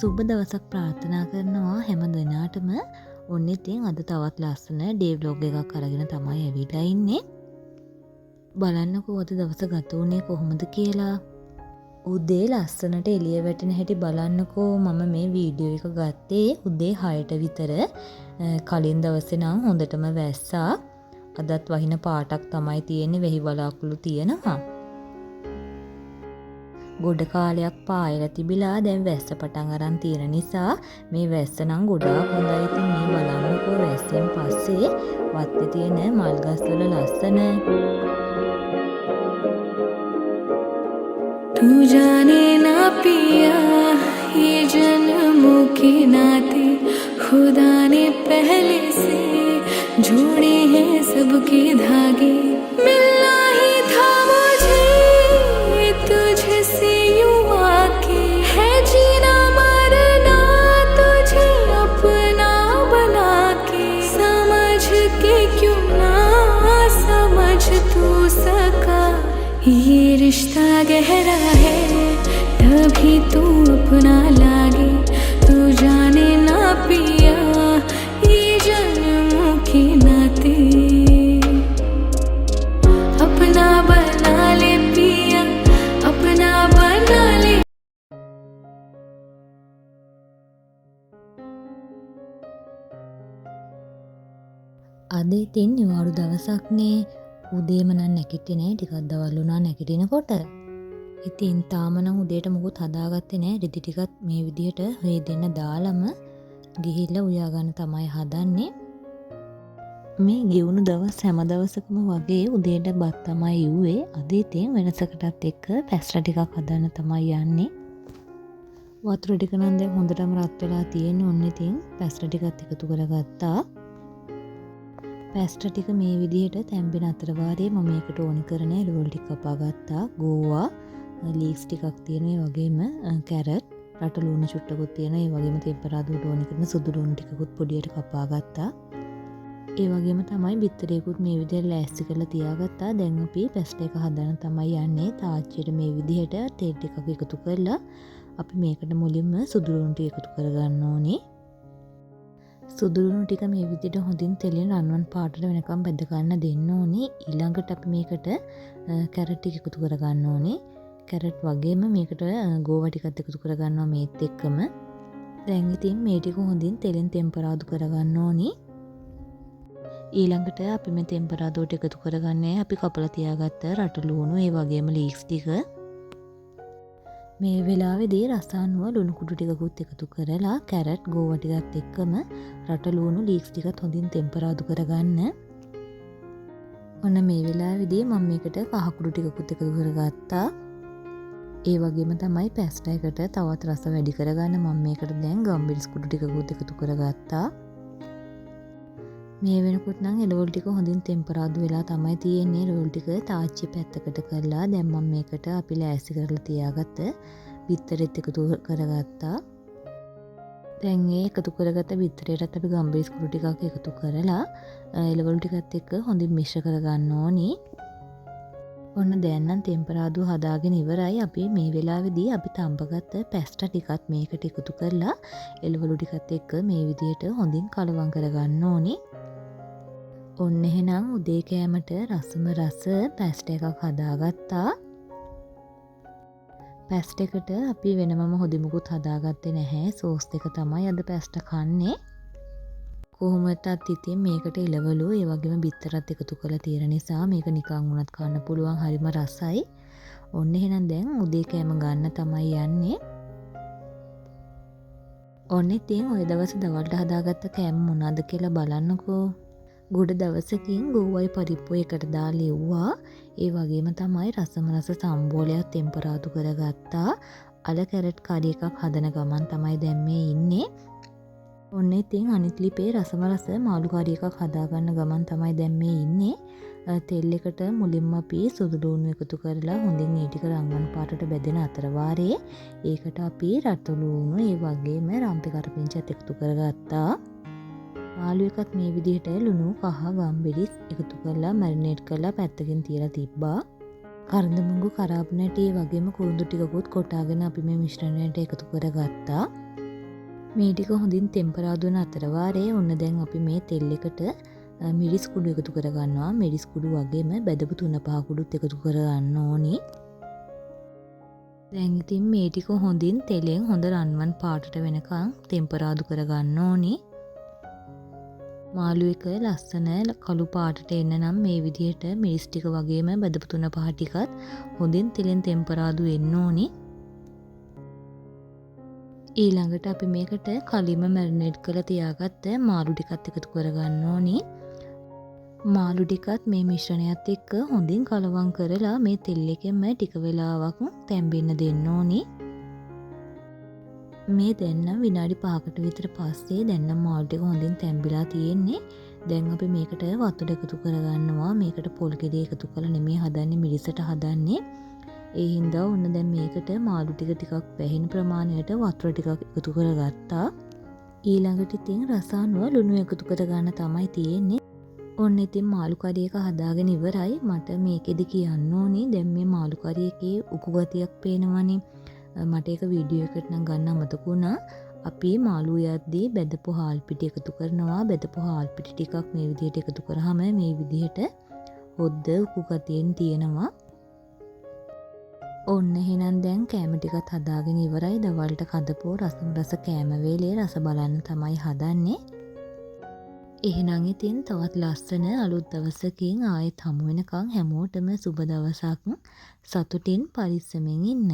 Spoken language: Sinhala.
සුබ දවසක් ප්‍රාර්ථනා කරනවා හැම දෙනාටම. ඔන්න ඉතින් අද තවත් ලස්සන ඩේ ව්ලොග් එකක් අරගෙන තමයි ඇවිල්ලා ඉන්නේ. බලන්නකෝ අද දවස ගත වුණේ කොහොමද කියලා. උදේ ලස්සනට එළිය වැටෙන හැටි බලන්නකෝ. මම මේ වීඩියෝ එක ගත්තේ උදේ 6ට විතර. කලින් දවසේ නම් හොඳටම වැස්සා. අදත් වහින පාටක් තමයි තියෙන්නේ, වෙහි වලාකුළු තියෙනවා. ගොඩ කාලයක් පායලා තිබිලා දැන් වැස්ස පටන් අරන් තියෙන නිසා මේ වැස්ස නම් ගොඩාක් හොඳයි. ඉතින් මේ බලන්නකෝ වැස්සෙන් පස්සේ වත්තේ තියෙන මල් ගස් වල ලස්සන. तू जाने ना पिया ये जन्मों के नाते खुदा ने पहले से जोड़े हैं सबके धागे मिलना ही था मुझे तुझसे यूं आके है जीना मरना तुझे अपना बना के समझ के क्यों ना समझ तू सका ये रिश्ता गहरा है तभी तू अपना लागे तू जाने ना पिया ये जन्मों के नाते अपना बना ले पिया अपना बना ले. අද ඉතින් නිවාඩු දවසක්නේ. උදේම නම් නැගිටින්නේ නැහැ. ටිකක් දවල් වුණා නැගිටිනකොට. ඉතින් තාම නම් උදේට මොකුත් හදාගත්තේ නැහැ. රිදි ටිකත් මේ විදියට හේදෙන්න දාලම ගිහිල්ලා උයා ගන්න තමයි හදන්නේ. මේ ගෙවුණු දවස් හැම දවසකම වගේ උදේට බත් තමයි යුවේ. අද ඉතින් වෙනසකටත් එක්ක පැස්ටා ටිකක් හදන්න තමයි යන්නේ. වතුර ටික නම් දැන් හොඳටම රත් වෙලා තියෙන්නේ. ඔන්න ඉතින් පැස්ටා ටිකත් එකතු කරගත්තා. පැස්ටා ටික මේ විදිහට තැම්බෙන අතර වාරයේ මම මේකට ඕනි කරන එළවලු ටික කපා ගත්තා. ගෝවා, ලීක්ස් ටිකක් තියෙනවා. ඒ වගේම කැරට්, රට ලුණු චුට්ටකුත් තියෙනවා. ඒ වගේම තෙම්පරාදුවට ඕනි කරන සුදු ලුණු ටිකකුත් පොඩියට කපා ගත්තා. ඒ වගේම තමයි බිත්තරේකුත් මේ විදිහට ලෑස්ති කරලා තියාගත්තා. දැන් අපි පැස්ටා එක හදන්න තමයි යන්නේ. තාච්චියට මේ විදිහට තෙල් ටිකක් එකතු කරලා අපි මේකට මුලින්ම සුදු ලුණු ටික එකතු කරගන්න ඕනේ. සුදු ලුණු ටික මේ විදිහට හොඳින් තෙලෙන් රන්වන් පාටට වෙනකම් බෙද ගන්න දෙන්න ඕනේ. ඊළඟට අපි මේකට කැරට් ටික එකතු කරගන්න ඕනේ. කැරට් වගේම මේකට ගෝවා ටිකත් එකතු කරගන්නවා මේත් එක්කම. දැන් ඉතින් මේ ටික හොඳින් තෙලෙන් තෙම්පරාදු කරගන්න ඕනේ. ඊළඟට අපි මේ තෙම්පරාදුවට එකතු කරගන්නේ අපි කපලා තියාගත්ත රට ලුණු, ඒ වගේම ලීක්ස් ටික. මේ වෙලාවේදී රසායනික ලුණු කුඩු ටිකකුත් එකතු කරලා කැරට් ගෝවා ටිකත් එක්කම රට ලුණු ලීක්ස් ටිකත් හොඳින් තෙම්පරාදු කරගන්න. ඔන්න මේ වෙලාවේදී මම මේකට කහ කුඩු ටිකකුත් එකතු කරගත්තා. ඒ වගේම තමයි පැස්ටා එකට තවත් රස වැඩි කරගන්න මම මේකට දැන් ගම්බිරිස් කුඩු ටිකකුත් එකතු කරගත්තා. මේ වෙනකොට නම් එළවලු ටික හොඳින් තෙම්පරාදු වෙලා තමයි තියෙන්නේ. එළවලු ටික තාච්චි පැත්තකට කරලා දැන් මම මේකට අපි ලෑස්ති කරලා තියාගත්ත බිත්තරෙත් එකතු කරගත්තා. දැන් මේ එකතු කරගත්ත බිත්තරේටත් අපි ගම්බිරිස් කුඩු ටිකක් එකතු කරලා එළවලු ටිකත් එක්ක හොඳින් මිශ්‍ර කරගන්න ඕනි. ඔන්න දැන් නම් තෙම්පරාදු හදාගෙන ඉවරයි. අපි මේ වෙලාවේදී අපි තඹගත්ත පැස්ටා ටිකත් මේකට එකතු කරලා එළවලු ටිකත් එක්ක මේ විදිහට හොඳින් කලවම් කරගන්න ඕනි. ඔන්න එහෙනම් උදේ කෑමට රසම රස පැස්ටා එකක් හදාගත්තා. පැස්ටා එකට අපි වෙනමම හොදි මුකුත් හදාගත්තේ නැහැ. සෝස් දෙක තමයි අද පැස්ටා කන්නේ. කොහොමදත් ඉතින් මේකට එළවලු ඒ වගේම බිත්තරත් එකතු කරලා තියෙන නිසා මේක නිකන් වුණත් කන්න පුළුවන්. හරිම රසයි. ඔන්න එහෙනම් දැන් උදේ කෑම ගන්න තමයි යන්නේ. ඔන්න ඉතින් ওই දවස් දවල්ට හදාගත්ත කෑම මොනවාද කියලා බලන්නකෝ. ගොඩ දවසකින් ගෝවයි පරිප්පු එකට දාලා එව්වා. ඒ වගේම තමයි රසම රස සම්බෝලයක් තෙම්පරාදු කරගත්තා. අල කැරට් කරි එකක් හදන ගමන් තමයි දැන් මේ ඉන්නේ. ඔන්න ඉතින් අනිත් ලිපේ රසම රස මාළු කරි එකක් හදාගන්න ගමන් තමයි දැන් මේ ඉන්නේ. තෙල් එකට මුලින්ම අපි සුදු ලුණු එකතු කරලා හොඳින් ඒ ටික රන්වන් පාටට බෙදෙන අතර වාරයේ ඒකට අපි රතු ලුණු ඒ වගේම රම්පි කරපිංචත් එකතු කරගත්තා. ආලු එකත් මේ විදිහට ලුණු කහ ගම්බිරිස් එකතු කරලා මැරිනේට් කරලා පැත්තකින් තියලා තිබ්බා. කරඳමුංගු කරාබු නැටි වගේම කුරුඳු ටිකකුත් කොටාගෙන අපි මේ මිශ්‍රණයට එකතු කරගත්තා. මේ ටික හොඳින් ටෙම්පරාදු වෙන අතරවාරයේ ඔන්න දැන් අපි මේ තෙල් එකට මිරිස් කුඩු එකතු කරගන්නවා. මිරිස් කුඩු වගේම බෙදපු 3-5 කුඩුත් එකතු කරගන්න ඕනි. දැන් ඉතින් මේ ටික හොඳින් තෙලෙන් හොඳ රන්වන් පාටට වෙනකන් ටෙම්පරාදු කරගන්න ඕනි. මාළු එක ලස්සන කළු පාටට එන්න නම් මේ විදිහට මිරිස් ටික වගේම බෙදපු 3-5 ටිකත් හොඳින් තෙලෙන් ටෙම්පරාදු වෙන්න ඕනි. ඊළඟට අපි මේකට කලින්ම මැරිනේට් කරලා තියාගත්ත මාළු ටිකත් එකතු කරගන්න ඕනි. මාළු ටිකත් මේ මිශ්‍රණයත් එක්ක හොඳින් කලවම් කරලා මේ තෙල් එකෙන්ම ටික වෙලාවක් තැම්බෙන්න දෙන්න ඕනි. මේ දැන් විනාඩි 5කට විතර පස්සේ දැන් නම් මාළු ටික හොඳින් තැම්බිලා තියෙන්නේ. දැන් අපි මේකට වතුර එකතු කරගන්නවා. මේකට පොල් ගෙඩි එකතු කරලා නෙමෙයි හදන්නේ, මිරිසට හදන්නේ. ඒ හින්දා ඔන්න දැන් මේකට මාළු ටික ටිකක් වැහෙන ප්‍රමාණයට වතුර ටිකක් එකතු කරගත්තා. ඊළඟට ඉතින් රස අනුව ලුණු එකතු කරගන්න තමයි තියෙන්නේ. ඔන්න ඉතින් මාළු කරි එක හදාගෙන ඉවරයි. මට මේකෙදි කියන්න ඕනි දැන් මේ මාළු කරි එකේ උකු ගතියක් පේනවනේ. මට ඒක වීඩියෝ එකකට නම් ගන්න අමතක වුණා. අපි මාළු යද්දී බෙදපු හාල් පිටි එකතු කරනවා. බෙදපු හාල් පිටි ටිකක් මේ විදිහට එකතු කරාම මේ විදිහට හොද්ද උකු ගතියෙන් තියෙනවා. ඔන්න එහෙනම් දැන් කෑම ටිකත් හදාගෙන ඉවරයි. දවල්ට කදපෝ රස කෑම වේලේ රස බලන්න තමයි හදන්නේ. එහෙනම් ඉතින් තවත් ලස්සන අලුත් දවසකින් ආයෙත් හමු වෙනකන් හැමෝටම සුබ දවසක්. සතුටින් පරිස්සමෙන් ඉන්න.